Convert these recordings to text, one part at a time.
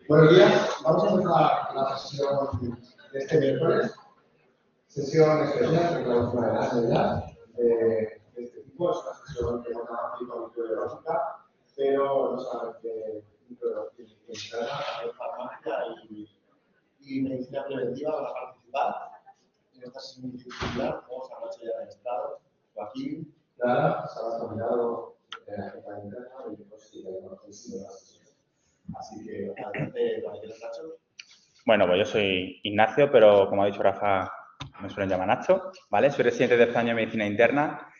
Buenos días, vamos a empezar la sesión de este miércoles. Sesión especial de clausura de la sanidad de este tipo. Es una sesión que no trabaja microbiológica, pero no solamente microbiológica, también farmacia y medicina preventiva van a participar en esta sesión multidisciplinar. Vamos a hablar ya de Estado. Joaquín, Clara, Sara Caminado, la jefa de interna y pues sí, la conocéis de la sesión. Así que adelante, Nacho. Bueno, pues yo soy Ignacio, pero como ha dicho Rafa, me suelen llamar Nacho, ¿vale? Soy residente de España en Medicina Interna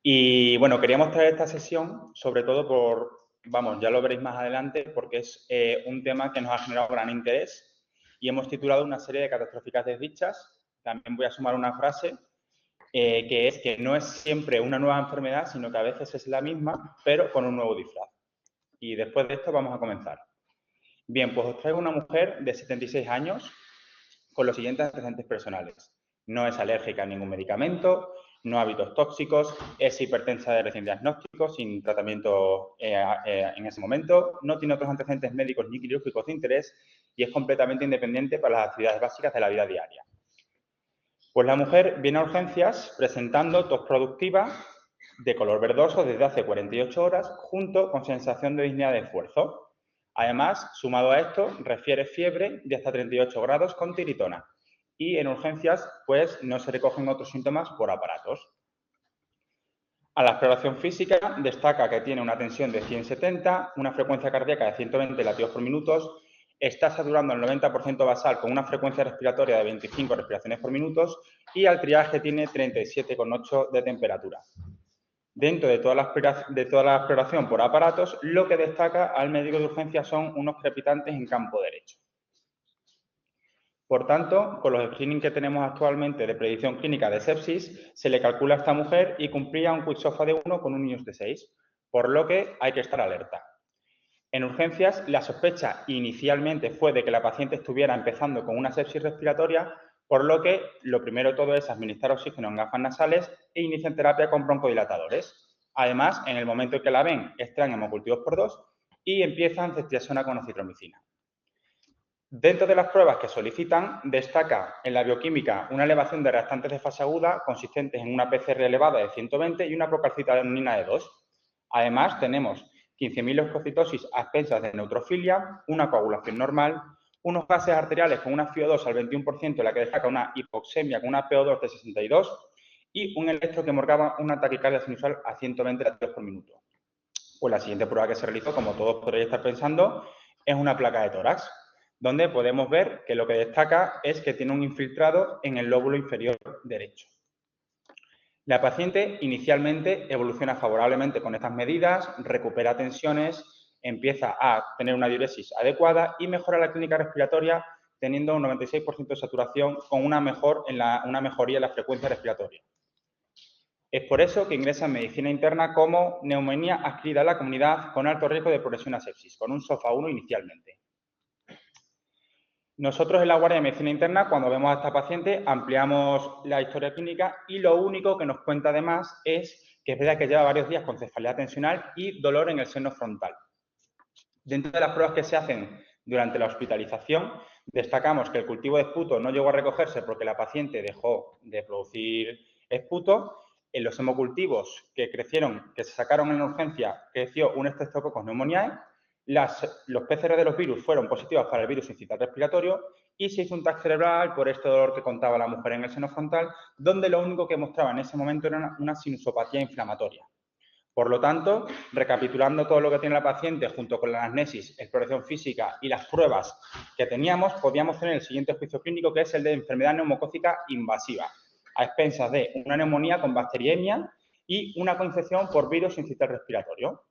y, bueno, queríamos traer esta sesión sobre todo por, vamos, ya lo veréis más adelante, porque es un tema que nos ha generado gran interés y hemos titulado una serie de catastróficas desdichas. También voy a sumar una frase que es que no es siempre una nueva enfermedad, sino que a veces es la misma, pero con un nuevo disfraz. Y después de esto vamos a comenzar. Bien, pues os traigo una mujer de 76 años con los siguientes antecedentes personales. No es alérgica a ningún medicamento, no hábitos tóxicos, es hipertensa de recién diagnóstico, sin tratamiento en ese momento, no tiene otros antecedentes médicos ni quirúrgicos de interés y es completamente independiente para las actividades básicas de la vida diaria. Pues la mujer viene a urgencias presentando tos productiva de color verdoso desde hace 48 horas junto con sensación de disnea de esfuerzo. Además, sumado a esto, refiere fiebre de hasta 38 grados con tiritona. Y en urgencias, pues, no se recogen otros síntomas por aparatos. A la exploración física destaca que tiene una tensión de 170, una frecuencia cardíaca de 120 latidos por minuto, está saturando el 90% basal con una frecuencia respiratoria de 25 respiraciones por minuto y al triaje tiene 37,8 de temperatura. Dentro de toda la exploración por aparatos, lo que destaca al médico de urgencia son unos crepitantes en campo derecho. Por tanto, con los screening que tenemos actualmente de predicción clínica de sepsis, se le calcula a esta mujer y cumplía un quick-SOFA de 1 con un INUS de 6, por lo que hay que estar alerta. En urgencias, la sospecha inicialmente fue de que la paciente estuviera empezando con una sepsis respiratoria, por lo que lo primero de todo es administrar oxígeno en gafas nasales e iniciar terapia con broncodilatadores. Además, en el momento en que la ven, extraen hemocultivos por 2 y empiezan ceftriaxona con acitromicina. Dentro de las pruebas que solicitan, destaca en la bioquímica una elevación de reactantes de fase aguda consistentes en una PCR elevada de 120 y una procalcitonina de 2. Además, tenemos 15.000 leucocitosis a expensas de neutrofilia, una coagulación normal, unos gases arteriales con una FiO2 al 21%, en la que destaca una hipoxemia con una PO2 de 62 y un electro que marcaba una taquicardia sinusal a 120 latidos por minuto. Pues la siguiente prueba que se realizó, como todos podréis estar pensando, es una placa de tórax, donde podemos ver que lo que destaca es que tiene un infiltrado en el lóbulo inferior derecho. La paciente inicialmente evoluciona favorablemente con estas medidas, recupera tensiones, empieza a tener una diuresis adecuada y mejora la clínica respiratoria teniendo un 96% de saturación con una mejoría en la frecuencia respiratoria. Es por eso que ingresa en medicina interna como neumonía adscrita a la comunidad con alto riesgo de progresión a sepsis, con un SOFA 1 inicialmente. Nosotros en la guardia de medicina interna, cuando vemos a esta paciente, ampliamos la historia clínica y lo único que nos cuenta además es que es verdad que lleva varios días con cefalea tensional y dolor en el seno frontal. Dentro de las pruebas que se hacen durante la hospitalización, destacamos que el cultivo de esputo no llegó a recogerse porque la paciente dejó de producir esputo. En los hemocultivos que se sacaron en urgencia, creció un Streptococcus pneumoniae. Los PCR de los virus fueron positivos para el virus incital respiratorio y se hizo un TAC cerebral por este dolor que contaba la mujer en el seno frontal, donde lo único que mostraba en ese momento era una sinusopatía inflamatoria. Por lo tanto, recapitulando todo lo que tiene la paciente junto con la anamnesis, exploración física y las pruebas que teníamos, podíamos tener el siguiente juicio clínico, que es el de enfermedad neumocócica invasiva, a expensas de una neumonía con bacteriemia y una coinfección por virus incital respiratorio.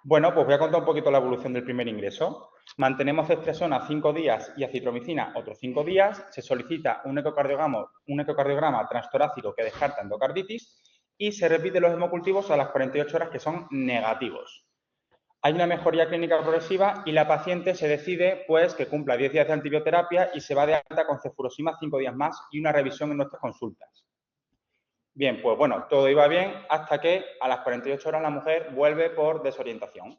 Bueno, pues voy a contar un poquito la evolución del primer ingreso. Mantenemos ceftriaxona 5 días y acitromicina otros 5 días. Se solicita un ecocardiograma transtorácico que descarta endocarditis y se repiten los hemocultivos a las 48 horas que son negativos. Hay una mejoría clínica progresiva y la paciente se decide pues que cumpla 10 días de antibioterapia y se va de alta con cefurosima 5 días más y una revisión en nuestras consultas. Bien, pues bueno, todo iba bien hasta que a las 48 horas la mujer vuelve por desorientación.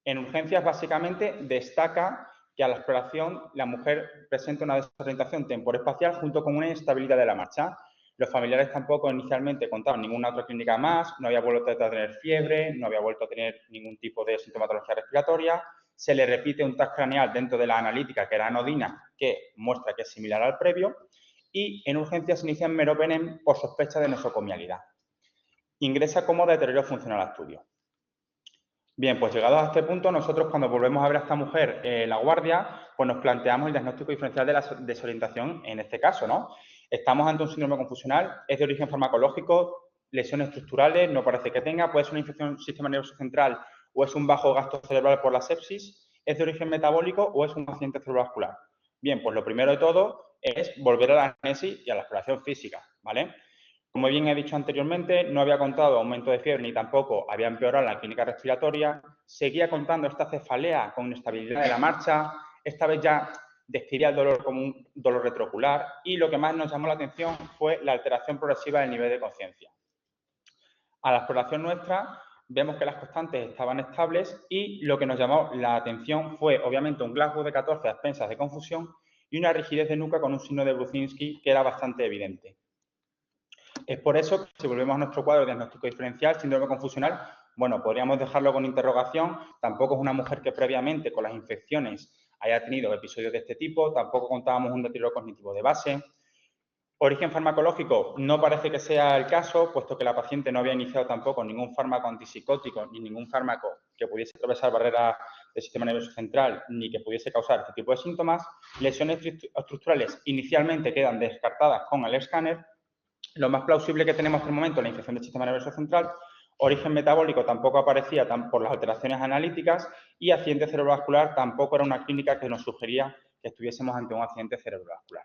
En urgencias, básicamente, destaca que a la exploración la mujer presenta una desorientación temporoespacial junto con una inestabilidad de la marcha. Los familiares tampoco inicialmente contaban ninguna otra clínica más, no había vuelto a tener fiebre, no había vuelto a tener ningún tipo de sintomatología respiratoria. Se le repite un TAC craneal dentro de la analítica, que era anodina, que muestra que es similar al previo. Y en urgencias se inicia meropenem por sospecha de nosocomialidad. Ingresa como deterioro funcional al estudio. Bien, pues llegados a este punto, nosotros cuando volvemos a ver a esta mujer en la guardia, pues nos planteamos el diagnóstico diferencial de la desorientación en este caso, ¿no? Estamos ante un síndrome confusional, es de origen farmacológico, lesiones estructurales, no parece que tenga, puede ser una infección del sistema nervioso central o es un bajo gasto cerebral por la sepsis, es de origen metabólico o es un accidente cerebrovascular. Bien, pues lo primero de todo es volver a la anamnesis y a la exploración física, ¿vale? Como bien he dicho anteriormente, no había contado aumento de fiebre ni tampoco había empeorado la clínica respiratoria. Seguía contando esta cefalea con inestabilidad de la marcha. Esta vez ya describía el dolor como un dolor retroocular y lo que más nos llamó la atención fue la alteración progresiva del nivel de conciencia. A la exploración nuestra vemos que las constantes estaban estables y lo que nos llamó la atención fue obviamente un Glasgow de 14 a expensas de confusión y una rigidez de nuca con un signo de Brudzinski que era bastante evidente. Es por eso que si volvemos a nuestro cuadro de diagnóstico diferencial, síndrome confusional, bueno, podríamos dejarlo con interrogación. Tampoco es una mujer que previamente con las infecciones haya tenido episodios de este tipo, tampoco contábamos un deterioro cognitivo de base. Origen farmacológico no parece que sea el caso, puesto que la paciente no había iniciado tampoco ningún fármaco antipsicótico ni ningún fármaco que pudiese atravesar barreras del sistema nervioso central ni que pudiese causar este tipo de síntomas. Lesiones estructurales inicialmente quedan descartadas con el escáner. Lo más plausible que tenemos hasta el momento es la infección del sistema nervioso central. Origen metabólico tampoco aparecía por las alteraciones analíticas y accidente cerebrovascular tampoco era una clínica que nos sugería que estuviésemos ante un accidente cerebrovascular.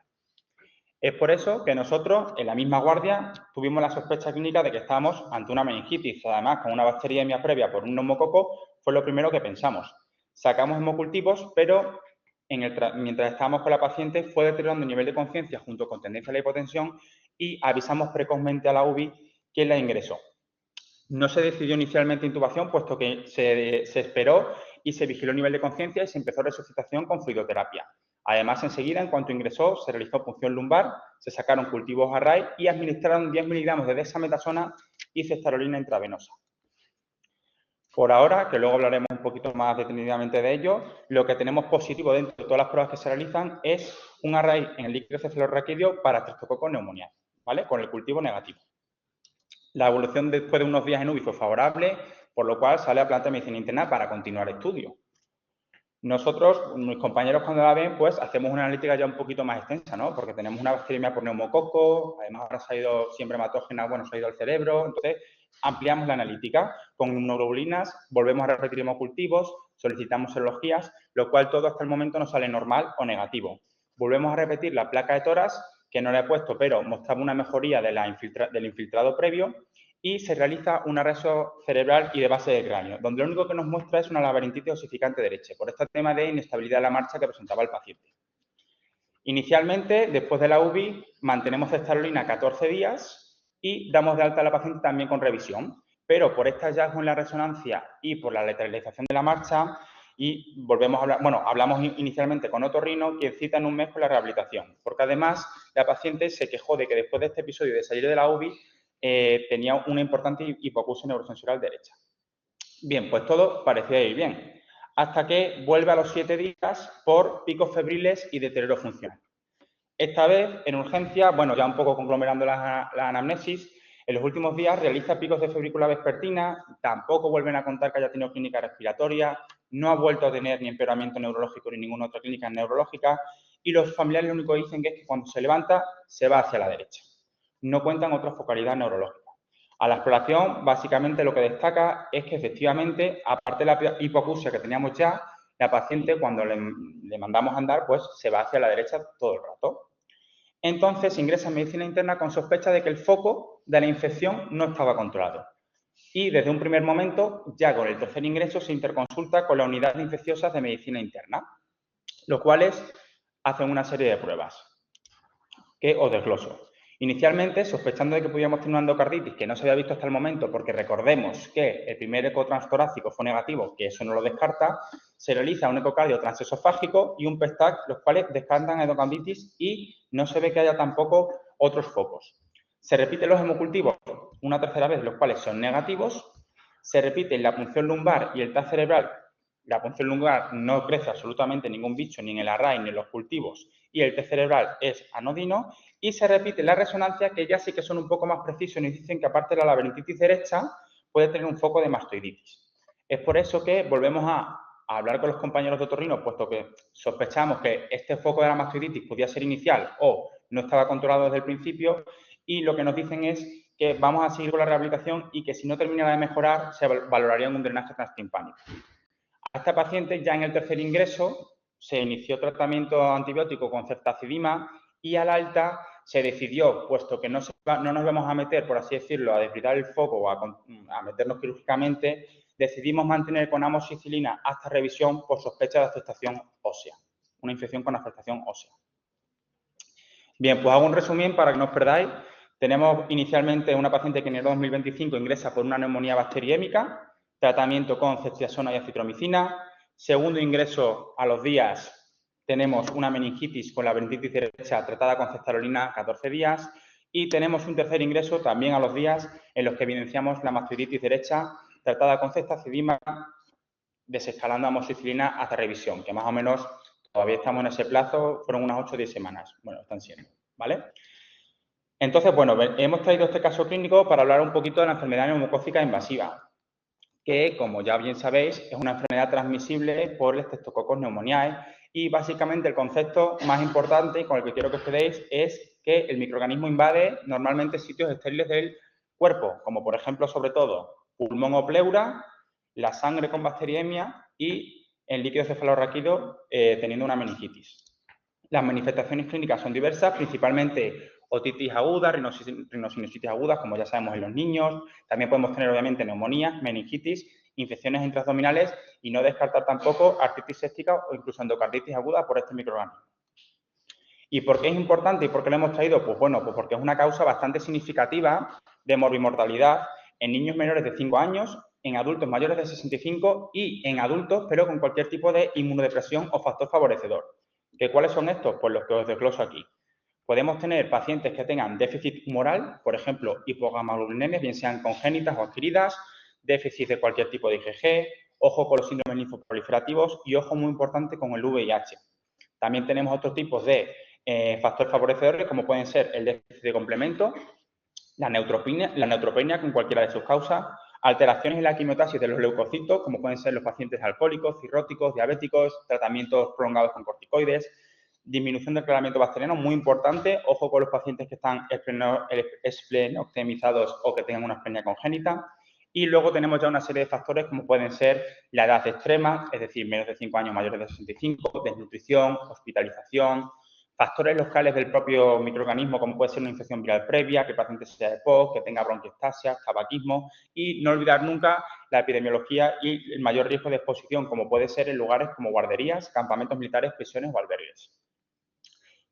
Es por eso que nosotros, en la misma guardia, tuvimos la sospecha clínica de que estábamos ante una meningitis, además con una bacteriemia previa por un neumococo, fue lo primero que pensamos. Sacamos hemocultivos, pero mientras estábamos con la paciente fue deteriorando el nivel de conciencia junto con tendencia a la hipotensión y avisamos precozmente a la UBI que la ingresó. No se decidió inicialmente intubación, puesto que se esperó y se vigiló el nivel de conciencia y se empezó resucitación con fluidoterapia. Además, enseguida, en cuanto ingresó, se realizó punción lumbar, se sacaron cultivos a raíz y administraron 10 miligramos de dexametasona y cestarolina intravenosa. Por ahora, que luego hablaremos un poquito más detenidamente de ello, lo que tenemos positivo dentro de todas las pruebas que se realizan es un array en el líquido cefalorraquídeo para Streptococcus pneumoniae, ¿vale? Con el cultivo negativo. La evolución después de unos días en UBI fue favorable, por lo cual sale a planta de medicina interna para continuar estudio. Nosotros, mis compañeros cuando la ven, pues hacemos una analítica ya un poquito más extensa, ¿no? Porque tenemos una bacteriemia por neumococo, además ahora se ha ido siempre hematógena, bueno, se ha ido al cerebro, entonces ampliamos la analítica con inmunoglobulinas, volvemos a repetir hemocultivos, solicitamos serologías, lo cual todo hasta el momento nos sale normal o negativo. Volvemos a repetir la placa de tórax, que no la he puesto, pero mostraba una mejoría del infiltrado previo, y se realiza un arresto cerebral y de base del cráneo, donde lo único que nos muestra es una labarintitis osificante derecha, por este tema de inestabilidad de la marcha que presentaba el paciente. Inicialmente, después de la UBI, mantenemos cestarolina 14 días y damos de alta a la paciente también con revisión, pero por este hallazgo en la resonancia y por la lateralización de la marcha, y volvemos a hablar, bueno, hablamos inicialmente con otorrino, quien cita en un mes con la rehabilitación, porque además la paciente se quejó de que después de este episodio de salir de la UBI, tenía una importante hipoacusia neurosensorial derecha. Bien, pues todo parecía ir bien, hasta que vuelve a los 7 días por picos febriles y deterioro funcional. Esta vez, en urgencia, bueno, ya un poco conglomerando la anamnesis, en los últimos días realiza picos de febrícula vespertina, tampoco vuelven a contar que haya tenido clínica respiratoria, no ha vuelto a tener ni empeoramiento neurológico ni ninguna otra clínica neurológica, y los familiares lo único que dicen es que cuando se levanta, se va hacia la derecha. No cuentan otra focalidad neurológica. A la exploración, básicamente lo que destaca es que efectivamente, aparte de la hipoacusia que teníamos ya, la paciente cuando le mandamos a andar, pues se va hacia la derecha todo el rato. Entonces ingresa en medicina interna con sospecha de que el foco de la infección no estaba controlado. Y desde un primer momento, ya con el tercer ingreso, se interconsulta con la unidad de infecciosas de medicina interna, los cuales hacen una serie de pruebas que os desgloso. Inicialmente, sospechando de que podíamos tener una endocarditis que no se había visto hasta el momento, porque recordemos que el primer eco transtorácico fue negativo, que eso no lo descarta, se realiza un ecocardio transesofágico y un PET-TAC, los cuales descartan endocarditis y no se ve que haya tampoco otros focos. Se repiten los hemocultivos una tercera vez, los cuales son negativos. Se repite la punción lumbar y el TAC cerebral. La punción lumbar no crece absolutamente ningún bicho, ni en el array, ni en los cultivos, y el TAC cerebral es anodino. Y se repite la resonancia, que ya sí que son un poco más precisos y nos dicen que aparte de la laberintitis derecha, puede tener un foco de mastoiditis. Es por eso que volvemos a hablar con los compañeros de otorrino, puesto que sospechamos que este foco de la mastoiditis podía ser inicial o no estaba controlado desde el principio, y lo que nos dicen es que vamos a seguir con la rehabilitación y que si no terminara de mejorar, se valoraría un drenaje transtimpánico. A esta paciente, ya en el tercer ingreso, se inició tratamiento antibiótico con ceftazidima y al alta se decidió, puesto que no nos vamos a meter, por así decirlo, a desbridar el foco o a meternos quirúrgicamente, decidimos mantener con amoxicilina hasta revisión por sospecha de afectación ósea, una infección con afectación ósea. Bien, pues hago un resumen para que no os perdáis. Tenemos inicialmente una paciente que en el 2025 ingresa por una neumonía bacteriémica, tratamiento con ceftriaxona y acitromicina. Segundo ingreso, a los días tenemos una meningitis con la laberintitis derecha tratada con ceftarolina 14 días. Y tenemos un tercer ingreso también a los días en los que evidenciamos la mastoiditis derecha tratada con ceftazidima, desescalando amoxicilina hasta revisión, que más o menos todavía estamos en ese plazo, fueron unas 8 o 10 semanas. Bueno, están siendo, ¿vale? Entonces, bueno, hemos traído este caso clínico para hablar un poquito de la enfermedad neumocócica invasiva, que, como ya bien sabéis, es una enfermedad transmisible por el Streptococcus pneumoniae y, básicamente, el concepto más importante con el que quiero que os quedéis es que el microorganismo invade normalmente sitios estériles del cuerpo, como, por ejemplo, sobre todo, pulmón o pleura, la sangre con bacteriemia y el líquido cefalorraquídeo teniendo una meningitis. Las manifestaciones clínicas son diversas, principalmente otitis aguda, rinosinusitis agudas, como ya sabemos en los niños. También podemos tener, obviamente, neumonías, meningitis, infecciones intraabdominales y no descartar tampoco artritis séptica o incluso endocarditis aguda por este microorganismo. ¿Y por qué es importante y por qué lo hemos traído? Pues bueno, pues porque es una causa bastante significativa de morbimortalidad en niños menores de 5 años, en adultos mayores de 65 y en adultos, pero con cualquier tipo de inmunodepresión o factor favorecedor. ¿Cuáles son estos? Pues los que os desgloso aquí. Podemos tener pacientes que tengan déficit humoral, por ejemplo, hipogammaglobulinemias, bien sean congénitas o adquiridas, déficit de cualquier tipo de IgG, ojo con los síndromes linfoproliferativos y ojo muy importante con el VIH. También tenemos otros tipos de factores favorecedores, como pueden ser el déficit de complemento, la neutropenia con cualquiera de sus causas, alteraciones en la quimiotaxis de los leucocitos, como pueden ser los pacientes alcohólicos, cirróticos, diabéticos, tratamientos prolongados con corticoides, disminución del clavamiento bacteriano, muy importante, ojo con los pacientes que están esplenectomizados o que tengan una esplenia congénita. Y luego tenemos ya una serie de factores como pueden ser la edad extrema, es decir, menos de 5 años, mayores de 65, desnutrición, hospitalización, factores locales del propio microorganismo, como puede ser una infección viral previa, que el paciente sea de POC, que tenga bronquiectasia, tabaquismo, y no olvidar nunca la epidemiología y el mayor riesgo de exposición, como puede ser en lugares como guarderías, campamentos militares, prisiones o albergues.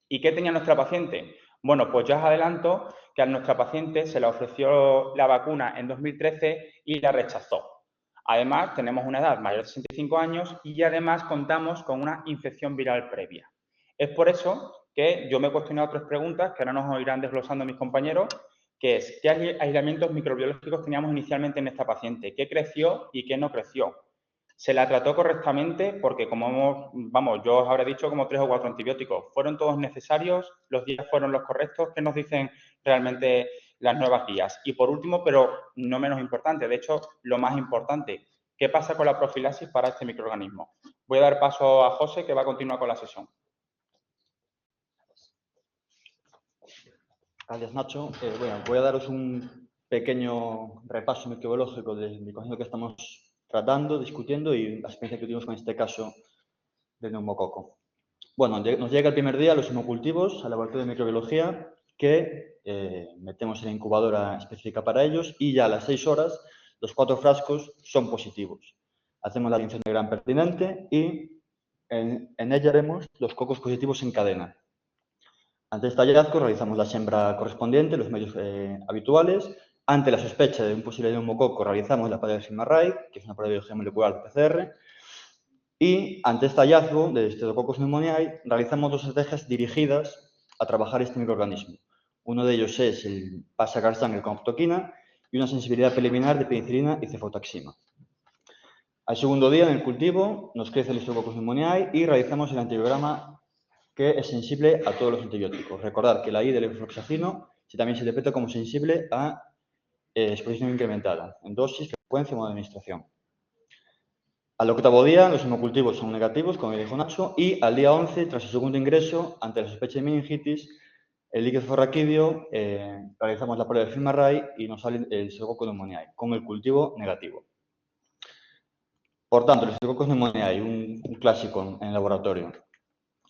¿Y qué tenía nuestra paciente? Bueno, pues ya os adelanto que a nuestra paciente se le ofreció la vacuna en 2013 y la rechazó. Además, tenemos una edad mayor de 65 años y además contamos con una infección viral previa. Es por eso que yo me he cuestionado 3 preguntas que ahora nos irán desglosando mis compañeros, que es ¿qué aislamientos microbiológicos teníamos inicialmente en esta paciente? ¿Qué creció y qué no creció? Se la trató correctamente porque, como yo os habré dicho como 3 o 4 antibióticos. ¿Fueron todos necesarios? ¿Los días fueron los correctos? ¿Qué nos dicen realmente las nuevas guías? Y por último, pero no menos importante, de hecho, lo más importante, ¿qué pasa con la profilaxis para este microorganismo? Voy a dar paso a José, que va a continuar con la sesión. Gracias, Nacho. Bueno, voy a daros un pequeño repaso microbiológico del microorganismo que estamos tratando, discutiendo y la experiencia que tuvimos con este caso de neumococo. Bueno, nos llega el primer día los hemocultivos al laboratorio de microbiología que metemos en la incubadora específica para ellos y ya a las 6 horas los 4 frascos son positivos. Hacemos la adición de gran pertinente y en ella haremos los cocos positivos en cadena. Ante este hallazgo, realizamos la siembra correspondiente, los medios habituales. Ante la sospecha de un posible neumococo, realizamos la prueba de FilmArray, que es una prueba de biología molecular de PCR. Y ante este hallazgo de Streptococcus pneumoniae, realizamos dos estrategias dirigidas a trabajar este microorganismo. Uno de ellos es el sacar sangre con aptoquina y una sensibilidad preliminar de penicilina y cefotaxima. Al segundo día, en el cultivo, nos crece el Streptococcus pneumoniae y realizamos el antibiograma que es sensible a todos los antibióticos. Recordad que la I del levofloxacino también se interpreta como sensible a exposición incrementada en dosis, frecuencia y modo de administración. Al octavo día, los hemocultivos son negativos, como dijo Nacho, y al día 11, tras el segundo ingreso, ante la sospecha de meningitis, el líquido forraquídeo, realizamos la prueba de FilmArray y nos sale el Streptococcus pneumoniae, con el cultivo negativo. Por tanto, el Streptococcus pneumoniae, un clásico en el laboratorio.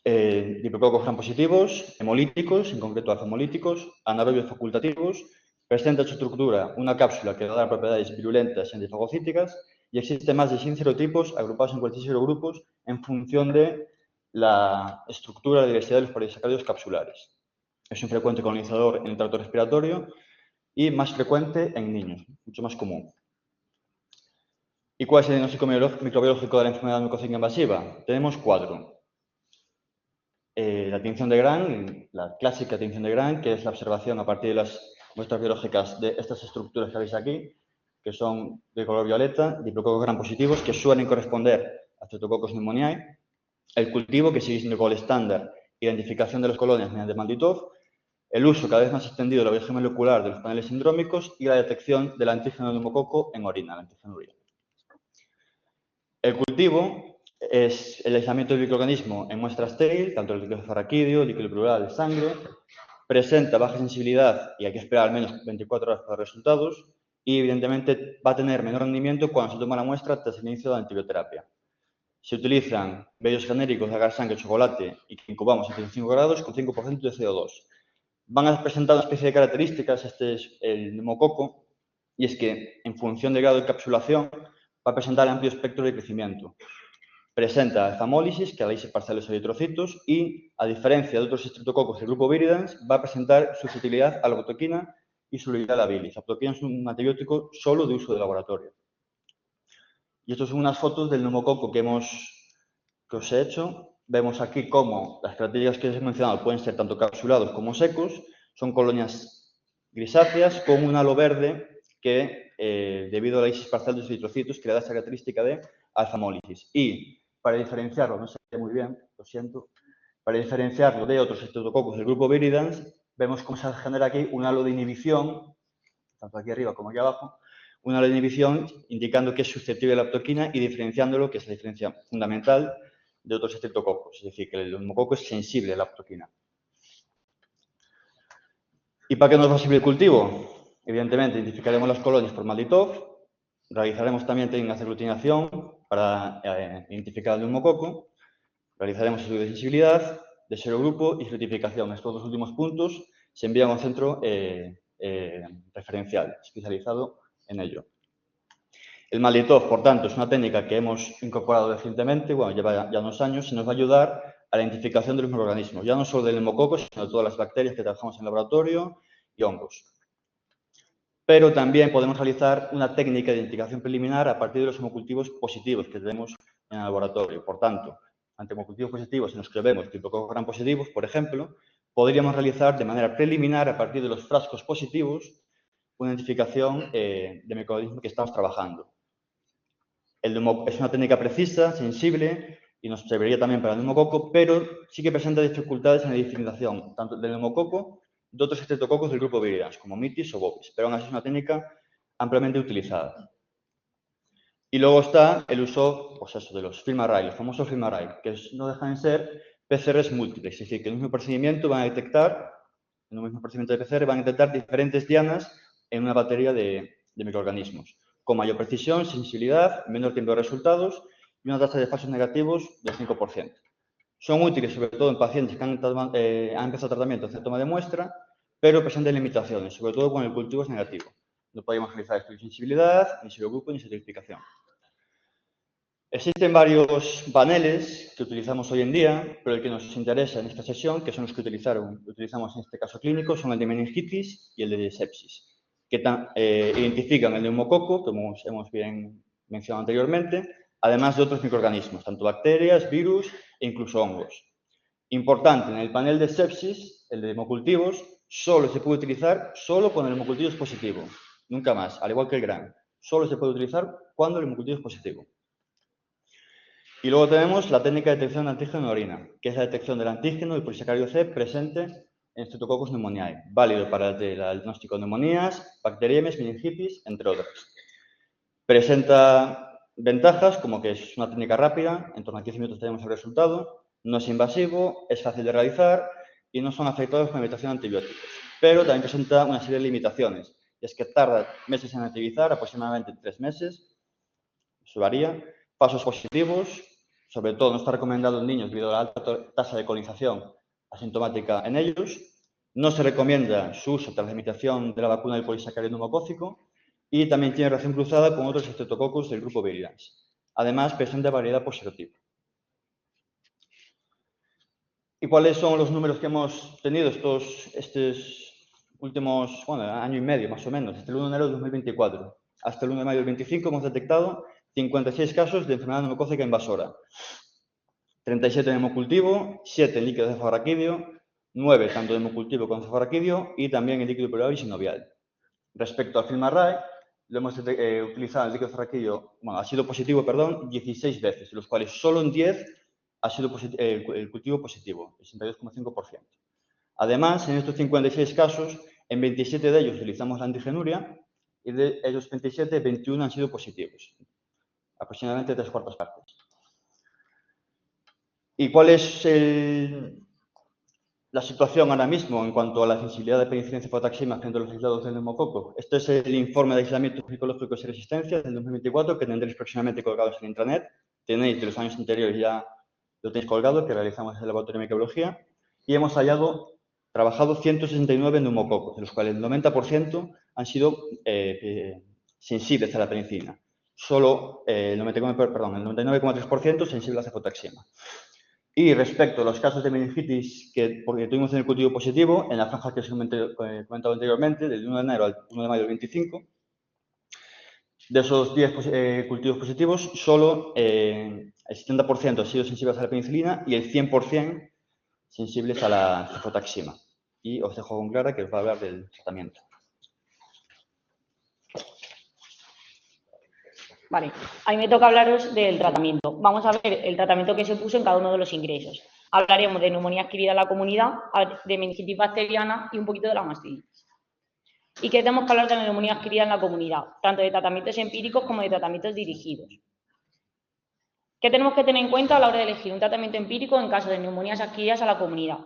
Diplococos gram positivos, hemolíticos, en concreto alfa-hemolíticos, anaerobios facultativos, presenta en su estructura una cápsula que da propiedades virulentas y antifagocíticas y existen más de 100 serotipos agrupados en 46 grupos en función de la estructura de diversidad de los polisacáridos capsulares. Es un frecuente colonizador en el tracto respiratorio y más frecuente en niños, mucho más común. ¿Y cuál es el diagnóstico microbiológico de la enfermedad mucocítica invasiva? Tenemos 4. La tinción de Gram, la clásica tinción de Gram, que es la observación a partir de las muestras biológicas de estas estructuras que veis aquí, que son de color violeta, diplococos gram positivos, que suelen corresponder a Streptococcus pneumoniae. El cultivo, que sigue siendo el estándar, identificación de las colonias mediante Malditov, el uso cada vez más extendido de la biología molecular de los paneles sindrómicos y la detección del antígeno de neumococo en orina, la antigenuria. El cultivo es el aislamiento del microorganismo en muestra estéril, tanto el líquido farraquídeo, el líquido pleural de sangre, presenta baja sensibilidad y hay que esperar al menos 24 horas para resultados y evidentemente va a tener menor rendimiento cuando se toma la muestra tras el inicio de la antibioterapia. Se utilizan medios genéricos de agar sangre chocolate y que incubamos a 35 grados con 5% de CO2. Van a presentar una especie de características, este es el neumococo, y es que en función del grado de encapsulación va a presentar amplio espectro de crecimiento. Presenta alfamólisis, que análisis parciales de eritrocitos, y, a diferencia de otros streptococos del grupo Viridans, va a presentar susceptibilidad a la aptoquina y solubilidad a la bilis. La aptoquina es un antibiótico solo de uso de laboratorio. Y estas son unas fotos del neumococo que os he hecho. Vemos aquí cómo las características que os he mencionado pueden ser tanto capsulados como secos. Son colonias grisáceas con un halo verde que, debido a la análisis parcial de los eritrocitos, que le da esa característica de alfamólisis. Y para diferenciarlo, no se ve muy bien, lo siento, para diferenciarlo de otros streptococos del grupo Viridans, vemos cómo se genera aquí un halo de inhibición, tanto aquí arriba como aquí abajo, un halo de inhibición indicando que es susceptible a la aptoquina y diferenciándolo, que es la diferencia fundamental de otros streptococos, es decir, que el neumococo es sensible a la aptoquina. ¿Y para qué nos va a servir el cultivo? Evidentemente, identificaremos las colonias por Malditov, realizaremos también técnicas de aglutinación para identificar el neumococo, realizaremos estudios de sensibilidad, de serogrupo y certificación. Estos dos últimos puntos se envían a un centro referencial, especializado en ello. El Malditov, por tanto, es una técnica que hemos incorporado recientemente, bueno, lleva ya unos años, y nos va a ayudar a la identificación de los microorganismos, ya no solo del neumococo, sino de todas las bacterias que trabajamos en el laboratorio y hongos. Pero también podemos realizar una técnica de identificación preliminar a partir de los hemocultivos positivos que tenemos en el laboratorio. Por tanto, ante hemocultivos positivos en los que vemos diplococos gram positivos, por ejemplo, podríamos realizar de manera preliminar, a partir de los frascos positivos, una identificación de microorganismo que estamos trabajando. Es una técnica precisa, sensible, y nos serviría también para el neumococo, pero sí que presenta dificultades en la diferenciación, tanto del neumococo de otros streptococos del grupo Viridans, como mitis o bovis, pero aún así es una técnica ampliamente utilizada. Y luego está el uso, pues eso, de los FilmArray, los famosos FilmArray, que no dejan de ser PCRs múltiples, es decir, que en el mismo procedimiento van a detectar, en un mismo procedimiento de PCR, van a detectar diferentes dianas en una batería de microorganismos, con mayor precisión, sensibilidad, menor tiempo de resultados y una tasa de falsos negativos del 5%. Son útiles sobre todo en pacientes que han empezado tratamiento de toma de muestra, pero presentan limitaciones, sobre todo cuando el cultivo es negativo. No podemos realizar estudios de sensibilidad, ni serogrupo, ni certificación. Existen varios paneles que utilizamos hoy en día, pero el que nos interesa en esta sesión, que son los que utilizamos en este caso clínico, son el de meningitis y el de sepsis, que identifican el neumococo, como hemos bien mencionado anteriormente, además de otros microorganismos, tanto bacterias, virus e incluso hongos. Importante, en el panel de sepsis, el de hemocultivos, solo se puede utilizar cuando el hemocultivo es positivo, nunca más, al igual que el GRAN. Solo se puede utilizar cuando el hemocultivo es positivo. Y luego tenemos la técnica de detección de antígeno en orina, que es la detección del antígeno del polisacárido C presente en Streptococcus pneumoniae, válido para el diagnóstico de neumonías, bacteriemias, meningitis, entre otras. Presenta ventajas como que es una técnica rápida, en torno a 15 minutos tenemos el resultado, no es invasivo, es fácil de realizar y no son afectados con la medicación de antibióticos. Pero también presenta una serie de limitaciones, y es que tarda meses en activizar, aproximadamente 3 meses, eso varía. Falsos positivos, sobre todo no está recomendado en niños debido a la alta tasa de colonización asintomática en ellos. No se recomienda su uso tras la imitación de la vacuna del polisacárido neumocócico y también tiene relación cruzada con otros Streptococcus del grupo Virulence. Además, presenta variedad por serotipo. ¿Y cuáles son los números que hemos tenido estos últimos, año y medio más o menos, desde el 1 de enero de 2024 hasta el 1 de mayo del 25 hemos detectado 56 casos de enfermedad neumocócica invasora, 37 en hemocultivo, 7 en líquido cefalorraquídeo, 9 tanto de hemocultivo como cefalorraquídeo y también en líquido pleural y sinovial. Respecto al FilmArray, lo hemos utilizado en líquido cefalorraquídeo, ha sido positivo, 16 veces, de los cuales solo en 10 ha sido el cultivo positivo, el 62,5%. Además, en estos 56 casos, en 27 de ellos utilizamos la antigenuria y de ellos 27, 21 han sido positivos, aproximadamente 3/4 partes. ¿Y cuál es la situación ahora mismo en cuanto a la sensibilidad de penicilina cefotaxima frente a los aislados del neumococo? Este es el informe de aislamiento micológico y resistencia del 2024 que tendréis próximamente colgados en intranet. Tenéis de los años anteriores ya lo tenéis colgado, que realizamos en el laboratorio de microbiología, y hemos trabajado 169 neumococos, de los cuales el 90% han sido sensibles a la penicilina. Solo el 99,3% sensible a la cefotaxima. Y respecto a los casos de meningitis porque tuvimos en el cultivo positivo, en la franja que os he comentado anteriormente, del 1 de enero al 1 de mayo del 25, de esos 10 cultivos positivos, solo el 70% han sido sensibles a la penicilina y el 100% sensibles a la cefotaxima. Y os dejo con Clara, que os va a hablar del tratamiento. Vale, a mí me toca hablaros del tratamiento. Vamos a ver el tratamiento que se puso en cada uno de los ingresos. Hablaremos de neumonía adquirida en la comunidad, de meningitis bacteriana y un poquito de la mastitis. ¿Y qué tenemos que hablar de la neumonía adquirida en la comunidad? Tanto de tratamientos empíricos como de tratamientos dirigidos. ¿Qué tenemos que tener en cuenta a la hora de elegir un tratamiento empírico en caso de neumonías adquiridas a la comunidad?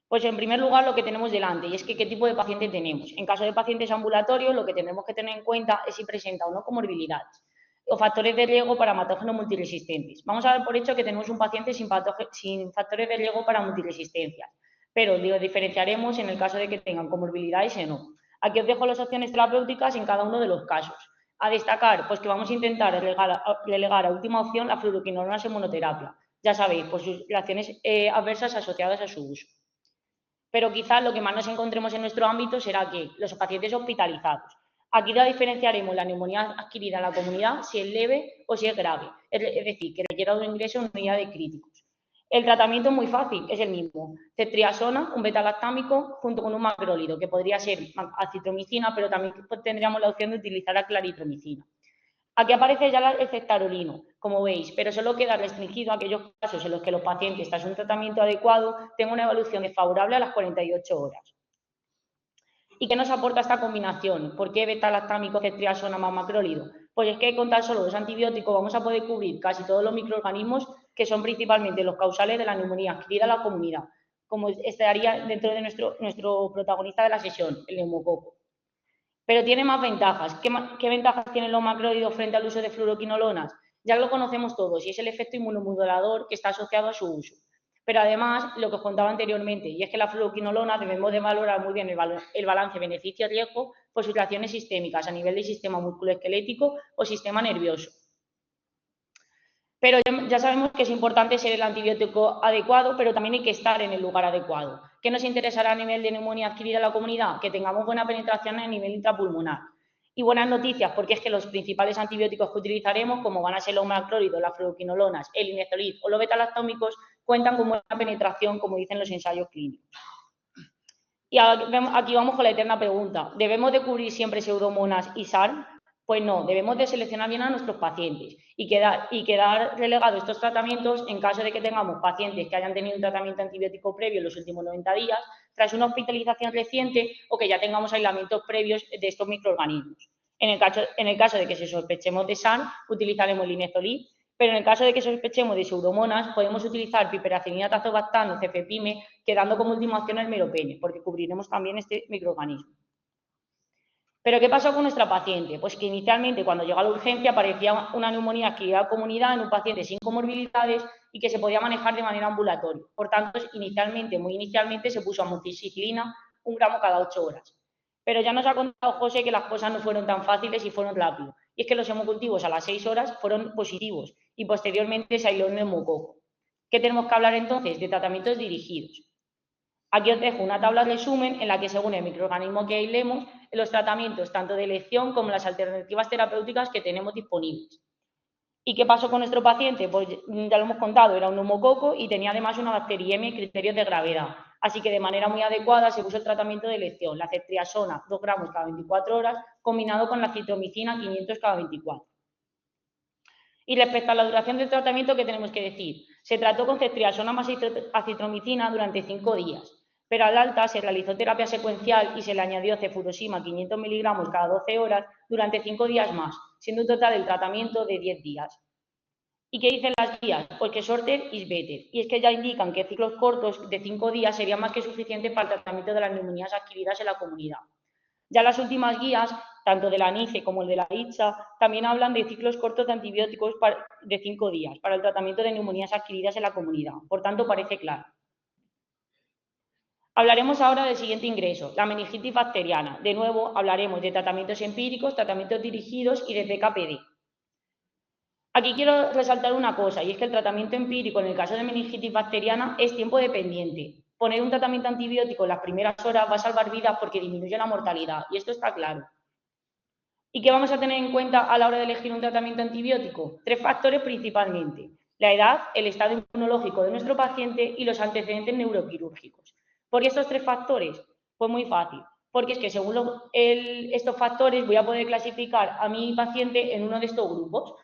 Pues en primer lugar lo que tenemos delante, y es que qué tipo de paciente tenemos. En caso de pacientes ambulatorios, lo que tenemos que tener en cuenta es si presenta o no comorbilidades o factores de riesgo para patógenos multiresistentes. Vamos a dar por hecho que tenemos un paciente sin factores de riesgo para multiresistencias, pero lo diferenciaremos en el caso de que tengan comorbilidades o no. Aquí os dejo las opciones terapéuticas en cada uno de los casos. A destacar, pues que vamos a intentar relegar a última opción la fluoroquinolonas en monoterapia. Ya sabéis, por sus reacciones adversas asociadas a su uso. Pero quizás lo que más nos encontremos en nuestro ámbito será que los pacientes hospitalizados. Aquí la diferenciaremos la neumonía adquirida en la comunidad si es leve o si es grave, es decir, que requiera un ingreso en unidad de críticos. El tratamiento es muy fácil, es el mismo. Ceftriaxona, un beta-lactámico, junto con un macrólido, que podría ser acitromicina, pero también tendríamos la opción de utilizar la claritromicina. Aquí aparece ya el ceftarolino, como veis, pero solo queda restringido a aquellos casos en los que los pacientes, tras un tratamiento adecuado, tengan una evolución desfavorable a las 48 horas. ¿Y qué nos aporta esta combinación? ¿Por qué beta-lactámico, ceftriaxona más macrólido? Pues es que con tan solo 2 antibióticos vamos a poder cubrir casi todos los microorganismos que son principalmente los causales de la neumonía adquirida en la comunidad, como estaría dentro de nuestro protagonista de la sesión, el neumococo. Pero tiene más ventajas. ¿Qué ventajas tienen los macrólidos frente al uso de fluoroquinolonas? Ya lo conocemos todos y es el efecto inmunomodulador que está asociado a su uso. Pero además, lo que os contaba anteriormente, y es que la fluoroquinolona debemos de valorar muy bien el balance beneficio-riesgo por sus reacciones sistémicas a nivel del sistema musculoesquelético o sistema nervioso. Pero ya sabemos que es importante ser el antibiótico adecuado, pero también hay que estar en el lugar adecuado. ¿Qué nos interesará a nivel de neumonía adquirida en la comunidad? Que tengamos buena penetración a nivel intrapulmonar. Y buenas noticias, porque es que los principales antibióticos que utilizaremos, como van a ser los macrólidos, las fluoroquinolonas, el linezolid o los betalactómicos, cuentan con buena penetración, como dicen los ensayos clínicos. Y aquí vamos con la eterna pregunta. ¿Debemos de cubrir siempre pseudomonas y SARM? Pues no, debemos de seleccionar bien a nuestros pacientes y quedar relegados estos tratamientos en caso de que tengamos pacientes que hayan tenido un tratamiento antibiótico previo en los últimos 90 días, tras una hospitalización reciente o que ya tengamos aislamientos previos de estos microorganismos. En el caso de que se sospechemos de SARM, utilizaremos linezolid, pero en el caso de que sospechemos de pseudomonas, podemos utilizar piperacilina tazobactam o cefepime, quedando como última opción el meropenem, porque cubriremos también este microorganismo. ¿Pero qué pasó con nuestra paciente? Pues que inicialmente, cuando llegó a la urgencia, aparecía una neumonía adquirida en comunidad en un paciente sin comorbilidades y que se podía manejar de manera ambulatoria. Por tanto, muy inicialmente, se puso amoxicilina 1 gramo cada 8 horas. Pero ya nos ha contado José que las cosas no fueron tan fáciles y fueron rápido. Y es que los hemocultivos a las 6 horas fueron positivos y posteriormente se aisló el neumococo. ¿Qué tenemos que hablar entonces? De tratamientos dirigidos. Aquí os dejo una tabla resumen en la que, según el microorganismo que aislemos, los tratamientos tanto de elección como las alternativas terapéuticas que tenemos disponibles. ¿Y qué pasó con nuestro paciente? Pues ya lo hemos contado, era un neumococo y tenía además una bacteriemia y criterios de gravedad. Así que de manera muy adecuada se puso el tratamiento de elección, la ceftriaxona 2 gramos cada 24 horas, combinado con la citromicina 500 cada 24. Y respecto a la duración del tratamiento, ¿qué tenemos que decir? Se trató con ceftriaxona más acitromicina durante 5 días. Pero al alta se realizó terapia secuencial y se le añadió cefurosima 500 miligramos cada 12 horas durante 5 días más, siendo un total del tratamiento de 10 días. ¿Y qué dicen las guías? Pues que shorter is better. Y es que ya indican que ciclos cortos de 5 días serían más que suficientes para el tratamiento de las neumonías adquiridas en la comunidad. Ya las últimas guías, tanto de la NICE como el de la ITSA, también hablan de ciclos cortos de antibióticos de 5 días para el tratamiento de neumonías adquiridas en la comunidad. Por tanto, parece claro. Hablaremos ahora del siguiente ingreso, la meningitis bacteriana. De nuevo, hablaremos de tratamientos empíricos, tratamientos dirigidos y de PKPD. Aquí quiero resaltar una cosa, y es que el tratamiento empírico en el caso de meningitis bacteriana es tiempo dependiente. Poner un tratamiento antibiótico en las primeras horas va a salvar vidas porque disminuye la mortalidad, y esto está claro. ¿Y qué vamos a tener en cuenta a la hora de elegir un tratamiento antibiótico? 3 factores principalmente: la edad, el estado inmunológico de nuestro paciente y los antecedentes neuroquirúrgicos. ¿Por qué estos 3 factores? Pues muy fácil, porque es que según estos factores voy a poder clasificar a mi paciente en uno de estos grupos.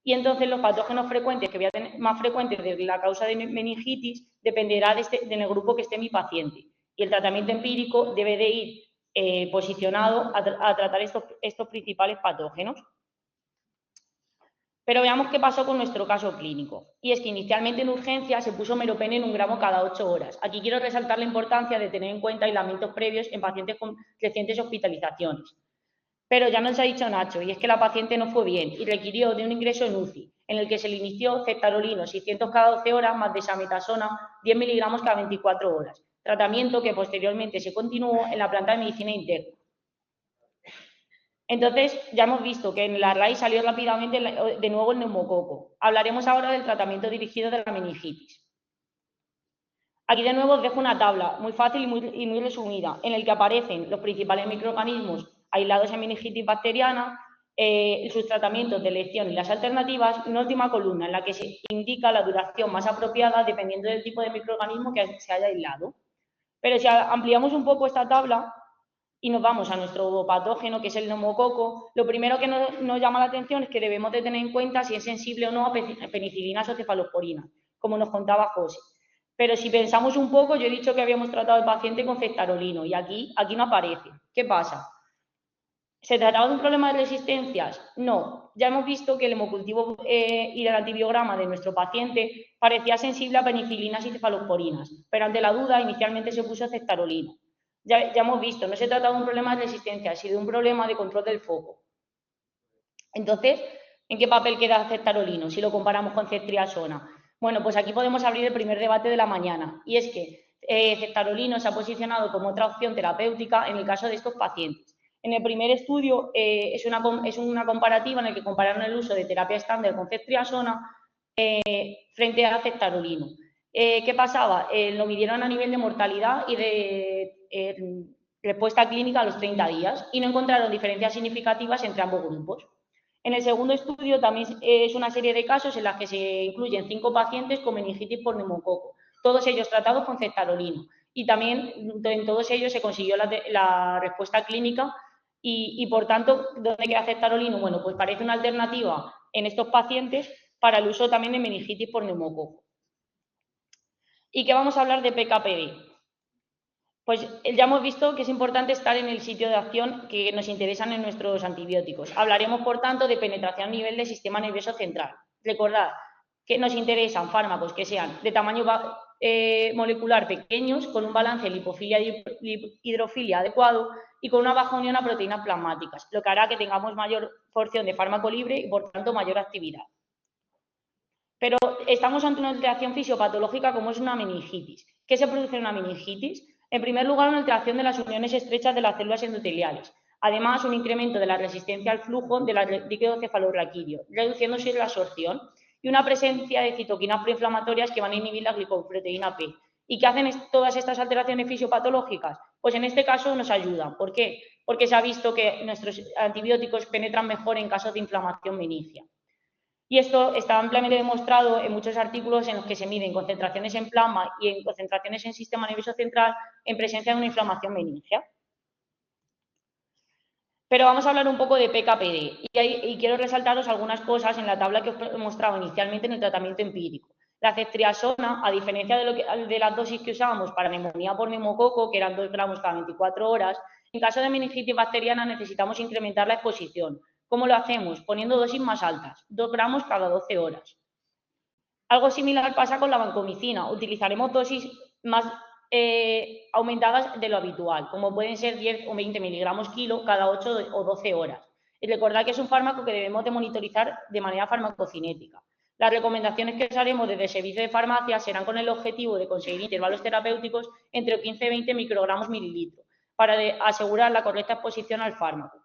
Y entonces los patógenos frecuentes que voy a tener más frecuentes de la causa de meningitis dependerá en el grupo que esté mi paciente. Y el tratamiento empírico debe de ir posicionado a tratar estos principales patógenos. Pero veamos qué pasó con nuestro caso clínico. Y es que inicialmente en urgencia se puso meropenem 1 gramo cada 8 horas. Aquí quiero resaltar la importancia de tener en cuenta aislamientos previos en pacientes con recientes hospitalizaciones. Pero ya nos ha dicho Nacho, y es que la paciente no fue bien y requirió de un ingreso en UCI, en el que se le inició ceftarolino 600 cada 12 horas más desametasona 10 miligramos cada 24 horas, tratamiento que posteriormente se continuó en la planta de medicina interna. Entonces, ya hemos visto que en la RAI salió rápidamente de nuevo el neumococo. Hablaremos ahora del tratamiento dirigido de la meningitis. Aquí de nuevo os dejo una tabla muy fácil y muy resumida, en el que aparecen los principales microorganismos aislados en meningitis bacteriana, sus tratamientos de elección y las alternativas, y una última columna en la que se indica la duración más apropiada dependiendo del tipo de microorganismo que se haya aislado. Pero si ampliamos un poco esta tabla y nos vamos a nuestro patógeno, que es el neumococo, lo primero que nos llama la atención es que debemos de tener en cuenta si es sensible o no a penicilinas o cefalosporinas, como nos contaba José. Pero si pensamos un poco, yo he dicho que habíamos tratado al paciente con ceftarolino y aquí no aparece. ¿Qué pasa? ¿Se trataba de un problema de resistencias? No. Ya hemos visto que el hemocultivo y el antibiograma de nuestro paciente parecía sensible a penicilinas y cefalosporinas, pero ante la duda inicialmente se puso ceftarolino. Ya hemos visto, no se trata de un problema de resistencia, sino de un problema de control del foco. Entonces, ¿en qué papel queda ceftarolino si lo comparamos con ceftriaxona? Bueno, pues aquí podemos abrir el primer debate de la mañana, y es que ceftarolino se ha posicionado como otra opción terapéutica en el caso de estos pacientes. En el primer estudio es una comparativa en la que compararon el uso de terapia estándar con ceftriaxona frente a ceftarolino. ¿Qué pasaba? Lo midieron a nivel de mortalidad y de respuesta clínica a los 30 días y no encontraron diferencias significativas entre ambos grupos. En el segundo estudio también es una serie de casos en las que se incluyen 5 pacientes con meningitis por neumococo, todos ellos tratados con ceftarolino. Y también en todos ellos se consiguió la respuesta clínica y, por tanto, ¿dónde queda ceftarolino? Bueno, pues parece una alternativa en estos pacientes para el uso también de meningitis por neumococo. ¿Y qué vamos a hablar de PKPD? Pues ya hemos visto que es importante estar en el sitio de acción que nos interesan en nuestros antibióticos. Hablaremos, por tanto, de penetración a nivel del sistema nervioso central. Recordad que nos interesan fármacos que sean de tamaño molecular pequeños, con un balance lipofilia-hidrofilia adecuado y con una baja unión a proteínas plasmáticas, lo que hará que tengamos mayor porción de fármaco libre y, por tanto, mayor actividad. Pero estamos ante una alteración fisiopatológica como es una meningitis. ¿Qué se produce en una meningitis? En primer lugar, una alteración de las uniones estrechas de las células endoteliales. Además, un incremento de la resistencia al flujo del líquido cefalorraquídeo, reduciéndose la absorción, y una presencia de citoquinas proinflamatorias que van a inhibir la glicoproteína P. ¿Y qué hacen todas estas alteraciones fisiopatológicas? Pues en este caso nos ayudan. ¿Por qué? Porque se ha visto que nuestros antibióticos penetran mejor en casos de inflamación meningia. Y esto está ampliamente demostrado en muchos artículos en los que se miden concentraciones en plasma y en concentraciones en sistema nervioso central en presencia de una inflamación meningia. Pero vamos a hablar un poco de PKPD y quiero resaltaros algunas cosas en la tabla que os he mostrado inicialmente en el tratamiento empírico. La ceftriaxona, a diferencia de las dosis que usábamos para neumonía por neumococo, que eran 2 gramos cada 24 horas, en caso de meningitis bacteriana necesitamos incrementar la exposición. ¿Cómo lo hacemos? Poniendo dosis más altas, 2 gramos cada 12 horas. Algo similar pasa con la vancomicina. Utilizaremos dosis más aumentadas de lo habitual, como pueden ser 10 o 20 miligramos kilo cada 8 o 12 horas. Y recordad que es un fármaco que debemos de monitorizar de manera farmacocinética. Las recomendaciones que os haremos desde el servicio de farmacia serán con el objetivo de conseguir intervalos terapéuticos entre 15 y 20 microgramos mililitro, para asegurar la correcta exposición al fármaco.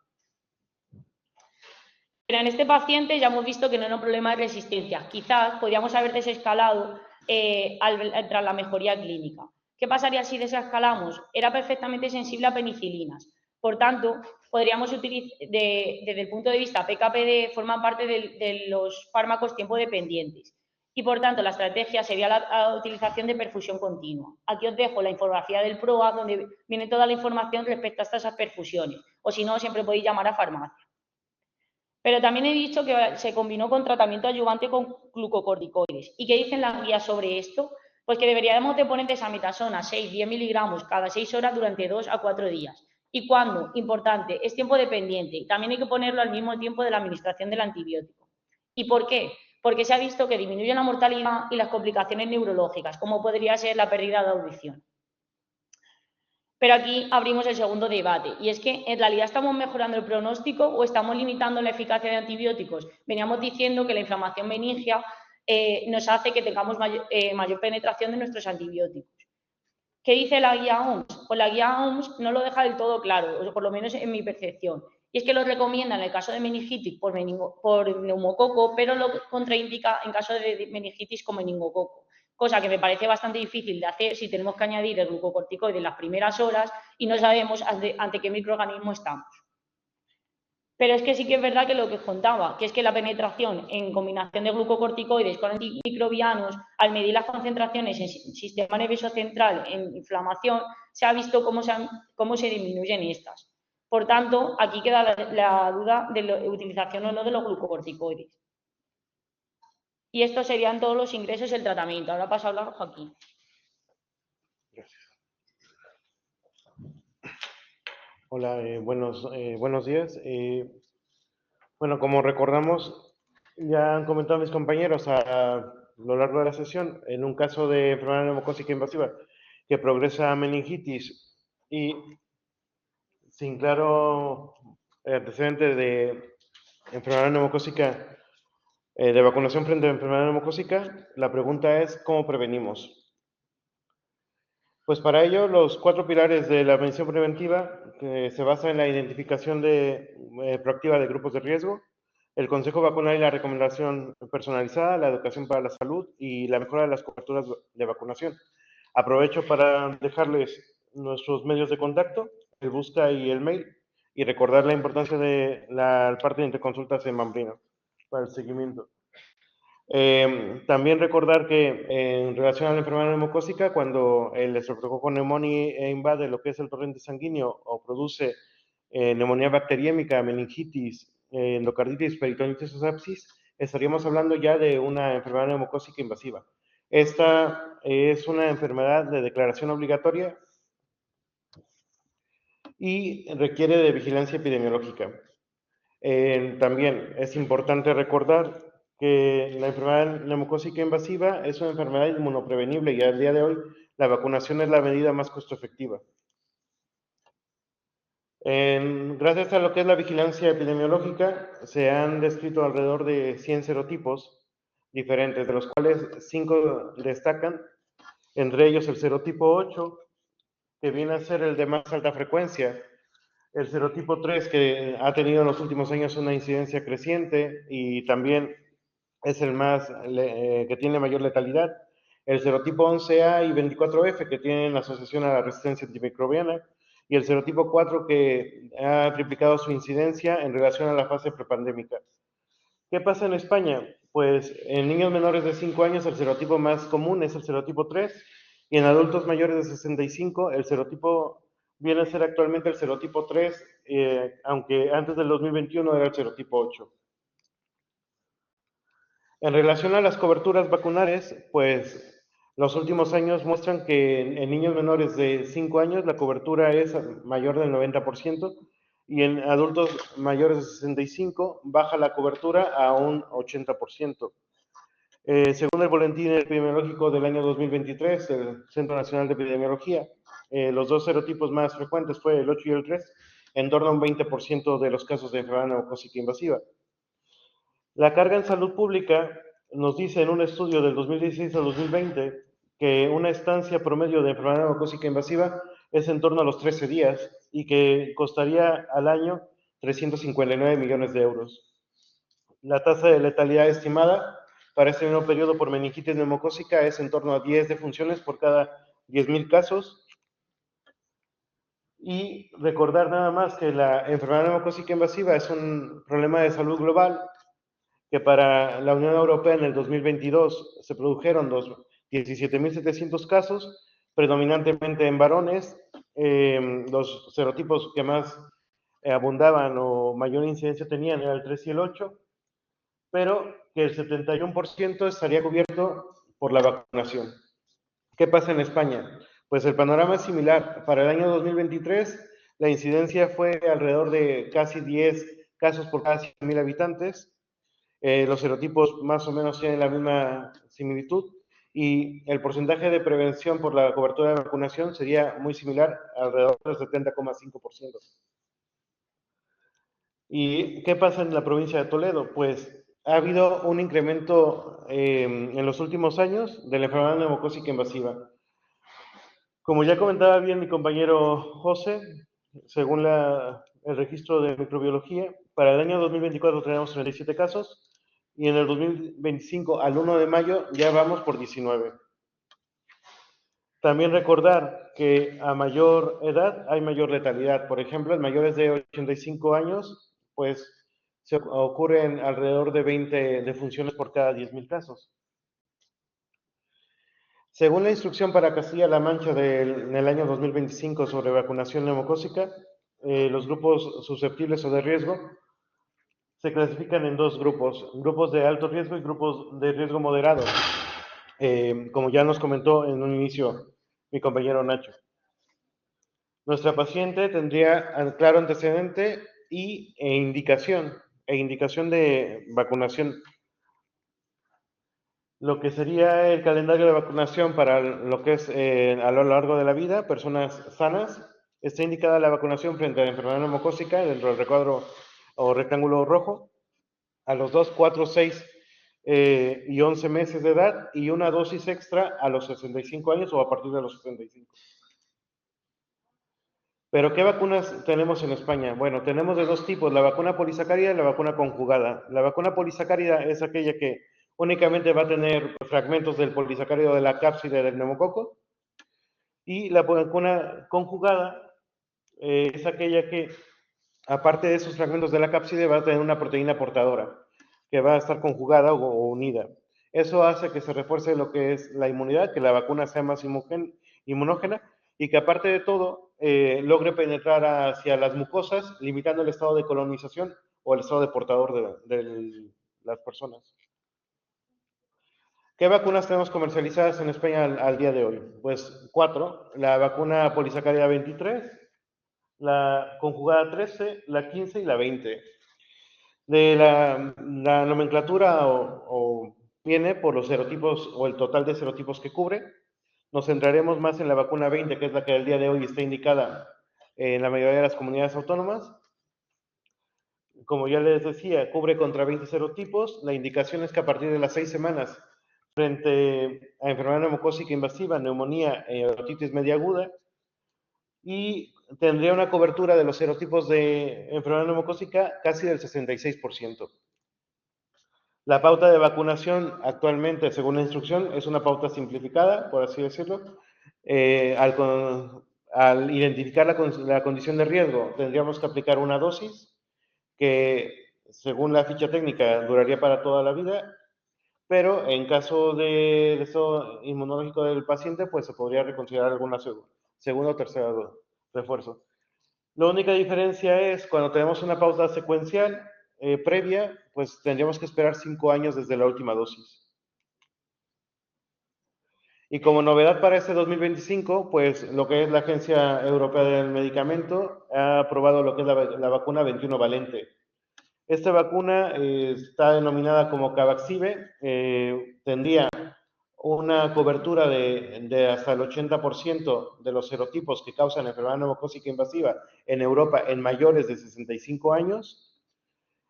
Pero en este paciente ya hemos visto que no era un problema de resistencia. Quizás podríamos haber desescalado tras la mejoría clínica. ¿Qué pasaría si desescalamos? Era perfectamente sensible a penicilinas. Por tanto, podríamos utilizar, desde el punto de vista PKPD, forman parte de los fármacos tiempo dependientes. Y por tanto, la estrategia sería la utilización de perfusión continua. Aquí os dejo la infografía del PROA, donde viene toda la información respecto a estas perfusiones. O si no, siempre podéis llamar a farmacia. Pero también he dicho que se combinó con tratamiento adyuvante con glucocorticoides. ¿Y qué dicen las guías sobre esto? Pues que deberíamos de poner desametasona 6-10 miligramos cada 6 horas durante 2 a 4 días. ¿Y cuándo? Importante, es tiempo dependiente. También hay que ponerlo al mismo tiempo de la administración del antibiótico. ¿Y por qué? Porque se ha visto que disminuye la mortalidad y las complicaciones neurológicas, como podría ser la pérdida de audición. Pero aquí abrimos el segundo debate, y es que en realidad estamos mejorando el pronóstico o estamos limitando la eficacia de antibióticos. Veníamos diciendo que la inflamación meningia nos hace que tengamos mayor penetración de nuestros antibióticos. ¿Qué dice la guía OMS? Pues la guía OMS no lo deja del todo claro, o por lo menos en mi percepción. Y es que lo recomienda en el caso de meningitis por neumococo, pero lo contraindica en caso de meningitis con meningococo. Cosa que me parece bastante difícil de hacer si tenemos que añadir el glucocorticoide en las primeras horas y no sabemos ante qué microorganismo estamos. Pero es que sí que es verdad que lo que os contaba, que es que la penetración en combinación de glucocorticoides con antimicrobianos, al medir las concentraciones en sistema nervioso central en inflamación, se ha visto cómo se disminuyen estas. Por tanto, aquí queda la duda de la utilización o no de los glucocorticoides. Y estos serían todos los ingresos del tratamiento. Ahora paso a hablar Joaquín. Gracias. Hola, buenos días. Bueno, como recordamos, ya han comentado mis compañeros a lo largo de la sesión, en un caso de enfermedad neumocócica invasiva que progresa a meningitis y sin claro antecedente de enfermedad neumocócica, de vacunación frente a enfermedad neumocócica, la pregunta es ¿cómo prevenimos? Pues para ello, los 4 pilares de la prevención preventiva, que se basa en la identificación proactiva de grupos de riesgo, el consejo vacunal y la recomendación personalizada, la educación para la salud y la mejora de las coberturas de vacunación. Aprovecho para dejarles nuestros medios de contacto, el busca y el mail, y recordar la importancia de la parte de interconsultas en Mambrino para el seguimiento. También recordar que en relación a la enfermedad neumocócica, cuando el Streptococcus pneumoniae invade lo que es el torrente sanguíneo o produce neumonía bacteriémica, meningitis, endocarditis, peritonitis o sepsis, estaríamos hablando ya de una enfermedad neumocócica invasiva. Esta es una enfermedad de declaración obligatoria y requiere de vigilancia epidemiológica. También es importante recordar que la enfermedad neumocócica invasiva es una enfermedad inmunoprevenible y al día de hoy la vacunación es la medida más costo efectiva. Gracias a lo que es la vigilancia epidemiológica, se han descrito alrededor de 100 serotipos diferentes, de los cuales 5 destacan, entre ellos el serotipo 8, que viene a ser el de más alta frecuencia, el serotipo 3, que ha tenido en los últimos años una incidencia creciente y también es el que tiene mayor letalidad, el serotipo 11A y 24F, que tienen asociación a la resistencia antimicrobiana, y el serotipo 4, que ha triplicado su incidencia en relación a la fase prepandémica. ¿Qué pasa en España? Pues en niños menores de 5 años el serotipo más común es el serotipo 3, y en adultos mayores de 65 el serotipo viene a ser actualmente el serotipo 3, aunque antes del 2021 era el serotipo 8. En relación a las coberturas vacunales, pues los últimos años muestran que en niños menores de 5 años la cobertura es mayor del 90% y en adultos mayores de 65 baja la cobertura a un 80%. Según el boletín epidemiológico del año 2023 del Centro Nacional de Epidemiología, los dos serotipos más frecuentes fue el 8 y el 3, en torno a un 20% de los casos de enfermedad neumocócica invasiva. La carga en salud pública nos dice en un estudio del 2016 al 2020 que una estancia promedio de enfermedad neumocócica invasiva es en torno a los 13 días y que costaría al año 359 millones de euros. La tasa de letalidad estimada para este mismo periodo por meningitis neumocócica es en torno a 10 defunciones por cada 10.000 casos. Y recordar nada más que la enfermedad neumocócica invasiva es un problema de salud global, que para la Unión Europea en el 2022 se produjeron 17.700 casos, predominantemente en varones. Los serotipos que más abundaban o mayor incidencia tenían eran el 3 y el 8, pero que el 71% estaría cubierto por la vacunación. ¿Qué pasa en España? Pues el panorama es similar. Para el año 2023, la incidencia fue alrededor de casi 10 casos por cada 100.000 habitantes. Los serotipos más o menos tienen la misma similitud y el porcentaje de prevención por la cobertura de vacunación sería muy similar, alrededor del 70,5%. ¿Y qué pasa en la provincia de Toledo? Pues ha habido un incremento en los últimos años de la enfermedad neumocócica invasiva. Como ya comentaba bien mi compañero José, según el registro de microbiología, para el año 2024 tenemos 37 casos y en el 2025 al 1 de mayo ya vamos por 19. También recordar que a mayor edad hay mayor letalidad. Por ejemplo, en mayores de 85 años, pues se ocurren alrededor de 20 defunciones por cada 10.000 casos. Según la instrucción para Castilla-La Mancha en el año 2025 sobre vacunación neumocócica, los grupos susceptibles o de riesgo se clasifican en dos grupos de alto riesgo y grupos de riesgo moderado, como ya nos comentó en un inicio mi compañero Nacho. Nuestra paciente tendría claro antecedente e indicación de vacunación. Lo que sería el calendario de vacunación para lo que es a lo largo de la vida, personas sanas, está indicada la vacunación frente a la enfermedad neumocócica dentro del recuadro o rectángulo rojo a los 2, 4, 6 y 11 meses de edad y una dosis extra a los 65 años o a partir de los 65. Pero, ¿qué vacunas tenemos en España? Bueno, tenemos de dos tipos, la vacuna polisacárida y la vacuna conjugada. La vacuna polisacárida es aquella que únicamente va a tener fragmentos del polisacárido de la cápside del neumococo, y la vacuna conjugada es aquella que, aparte de esos fragmentos de la cápside, va a tener una proteína portadora que va a estar conjugada o unida. Eso hace que se refuerce lo que es la inmunidad, que la vacuna sea más inmunógena y que, aparte de todo, logre penetrar hacia las mucosas, limitando el estado de colonización o el estado de portador de las personas. ¿Qué vacunas tenemos comercializadas en España al día de hoy? Pues 4, la vacuna polisacárida 23, la conjugada 13, la 15 y la 20. De la nomenclatura viene por los serotipos o el total de serotipos que cubre. Nos centraremos más en la vacuna 20, que es la que al día de hoy está indicada en la mayoría de las comunidades autónomas. Como ya les decía, cubre contra 20 serotipos. La indicación es que a partir de las 6 semanas, frente a enfermedad neumocócica invasiva, neumonía e otitis media aguda, y tendría una cobertura de los serotipos de enfermedad neumocócica casi del 66%. La pauta de vacunación actualmente, según la instrucción, es una pauta simplificada, por así decirlo. Al identificar la condición de riesgo, tendríamos que aplicar una dosis que, según la ficha técnica, duraría para toda la vida, pero en caso de estado inmunológico del paciente, pues se podría reconsiderar alguna segunda o tercera refuerzo. La única diferencia es cuando tenemos una pausa secuencial previa, pues tendríamos que esperar 5 años desde la última dosis. Y como novedad para este 2025, pues lo que es la Agencia Europea del Medicamento ha aprobado lo que es la vacuna 21 valente. Esta vacuna está denominada como Cavaxive, tendría una cobertura de hasta el 80% de los serotipos que causan enfermedad neumocócica invasiva en Europa en mayores de 65 años.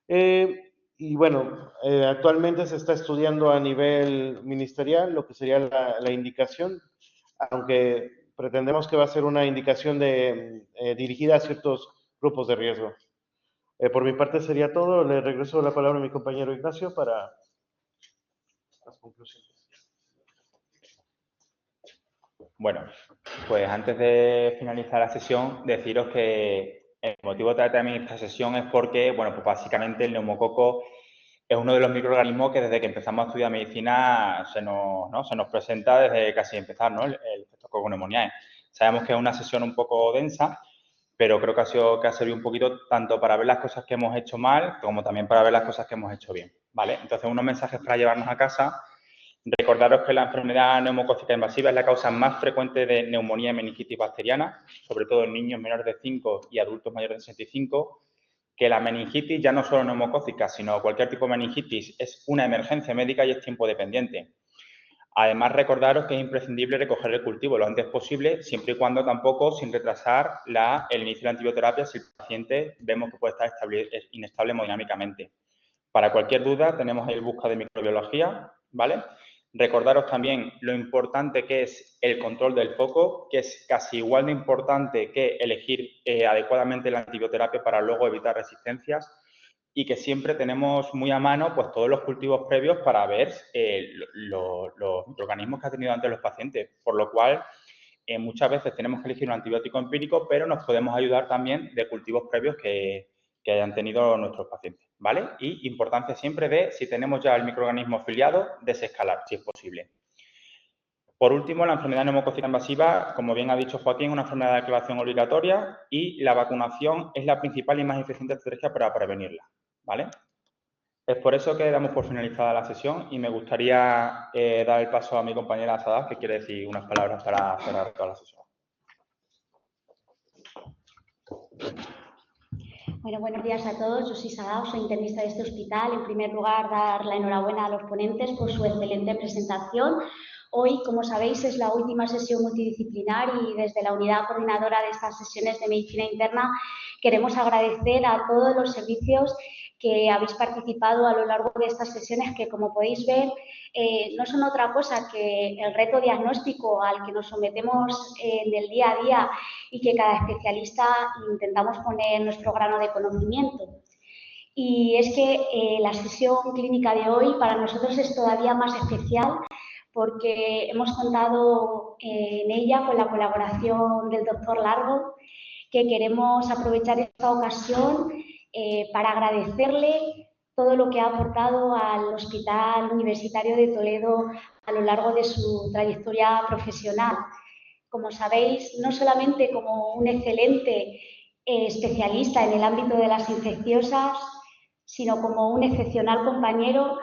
Y bueno, actualmente se está estudiando a nivel ministerial lo que sería la indicación, aunque pretendemos que va a ser una indicación dirigida a ciertos grupos de riesgo. Por mi parte sería todo. Le regreso la palabra a mi compañero Ignacio para las conclusiones. Bueno, pues antes de finalizar la sesión, deciros que el motivo de traerme esta sesión es porque, bueno, pues básicamente el neumococo es uno de los microorganismos que desde que empezamos a estudiar medicina se nos presenta desde casi empezar, ¿no? El Streptococcus pneumoniae. Sabemos que es una sesión un poco densa, pero creo que ha servido un poquito tanto para ver las cosas que hemos hecho mal como también para ver las cosas que hemos hecho bien, ¿vale? Entonces, unos mensajes para llevarnos a casa. Recordaros que la enfermedad neumocócica invasiva es la causa más frecuente de neumonía y meningitis bacteriana, sobre todo en niños menores de 5 y adultos mayores de 65, que la meningitis, ya no solo neumocócica, sino cualquier tipo de meningitis, es una emergencia médica y es tiempo dependiente. Además, recordaros que es imprescindible recoger el cultivo lo antes posible, siempre y cuando tampoco sin retrasar el inicio de la antibioterapia si el paciente vemos que puede estar inestable hemodinámicamente. Para cualquier duda, tenemos el busca de microbiología, ¿vale? Recordaros también lo importante que es el control del foco, que es casi igual de importante que elegir adecuadamente la antibioterapia para luego evitar resistencias, y que siempre tenemos muy a mano pues todos los cultivos previos para ver los organismos que ha tenido antes los pacientes, por lo cual muchas veces tenemos que elegir un antibiótico empírico, pero nos podemos ayudar también de cultivos previos que hayan tenido nuestros pacientes, ¿vale? Y importancia siempre de, si tenemos ya el microorganismo afiliado, desescalar, si es posible. Por último, la enfermedad neumocócica invasiva, como bien ha dicho Joaquín, es una enfermedad de declaración obligatoria y la vacunación es la principal y más eficiente estrategia para prevenirla, ¿vale? Es por eso que damos por finalizada la sesión y me gustaría dar el paso a mi compañera Sadaf, que quiere decir unas palabras para cerrar toda la sesión. Bueno, buenos días a todos. Yo soy Sadaf, soy internista de este hospital. En primer lugar, dar la enhorabuena a los ponentes por su excelente presentación. Hoy, como sabéis, es la última sesión multidisciplinar y desde la unidad coordinadora de estas sesiones de medicina interna queremos agradecer a todos los servicios que habéis participado a lo largo de estas sesiones que, como podéis ver, no son otra cosa que el reto diagnóstico al que nos sometemos en el día a día y que cada especialista intentamos poner nuestro grano de conocimiento. Y es que la sesión clínica de hoy para nosotros es todavía más especial porque hemos contado en ella con la colaboración del doctor Largo, que queremos aprovechar esta ocasión para agradecerle todo lo que ha aportado al Hospital Universitario de Toledo a lo largo de su trayectoria profesional. Como sabéis, no solamente como un excelente especialista en el ámbito de las infecciosas, sino como un excepcional compañero,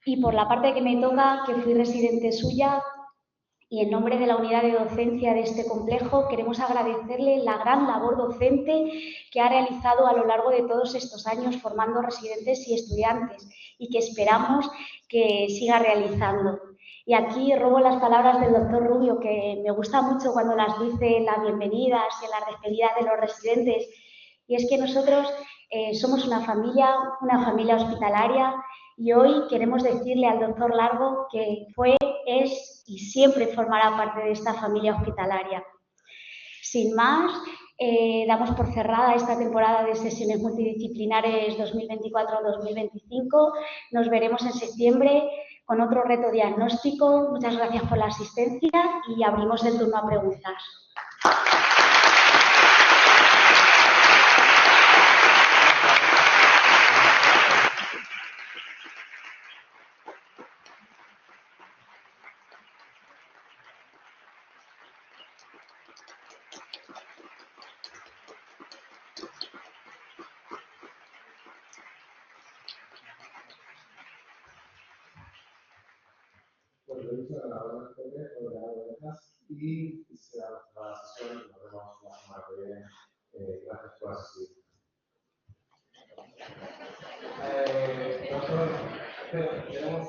y por la parte que me toca, que fui residente suya, y en nombre de la unidad de docencia de este complejo, queremos agradecerle la gran labor docente que ha realizado a lo largo de todos estos años formando residentes y estudiantes y que esperamos que siga realizando. Y aquí robo las palabras del doctor Rubio, que me gusta mucho cuando las dice en las bienvenidas y en las despedidas de los residentes, y es que nosotros somos una familia hospitalaria, y hoy queremos decirle al doctor Largo que fue, es y siempre formará parte de esta familia hospitalaria. Sin más, damos por cerrada esta temporada de sesiones multidisciplinares 2024-2025. Nos veremos en septiembre con otro reto diagnóstico. Muchas gracias por la asistencia y abrimos el turno a preguntas. Pues lo dicho, la buena gente, y se da la sesión y nos vemos la semana que viene. Gracias por asistir. Nosotros queremos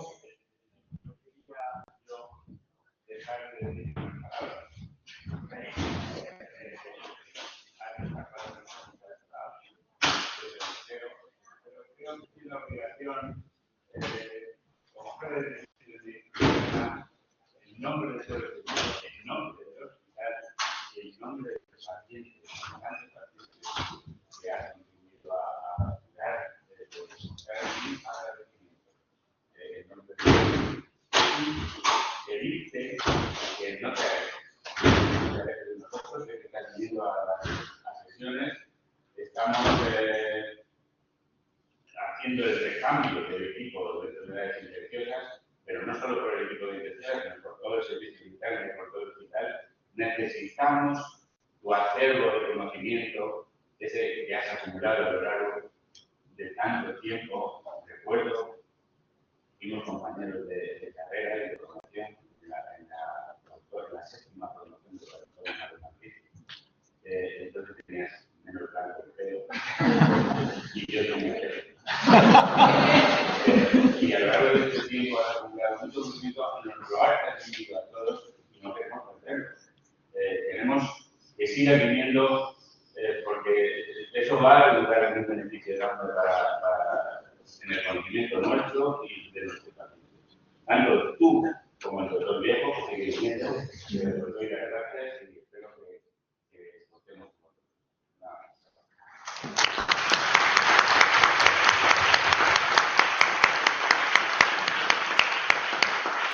dejar de decir palabras. Pero creo que tiene la obligación, como jefe de el nombre de ser el nombre del hospital y el nombre de los pacientes, que han contribuido a crear el nombre que dice que no te nosotros que están yendo a las sesiones estamos haciendo el recambio del equipo de enfermedades infecciosas, pero no solo por el equipo de infecciosas, sino por todo el servicio vital y por todo el hospital. Necesitamos tu acervo de conocimiento, ese que has acumulado a lo largo de tanto tiempo. Recuerdo, fuimos compañeros de carrera y de formación en la séptima formación de doctor en Madrid. Entonces tenías menos largo el pelo y yo no me pelo. Y a lo largo de este tiempo has acumulado mucho conocimiento, nos lo has transmitido a todos y no queremos perderlo. Queremos que siga viniendo porque eso va a ayudar en un beneficio grande en el conocimiento nuestro y de nuestros pacientes. Tanto tú como el doctor Viejo, que sigue viniendo,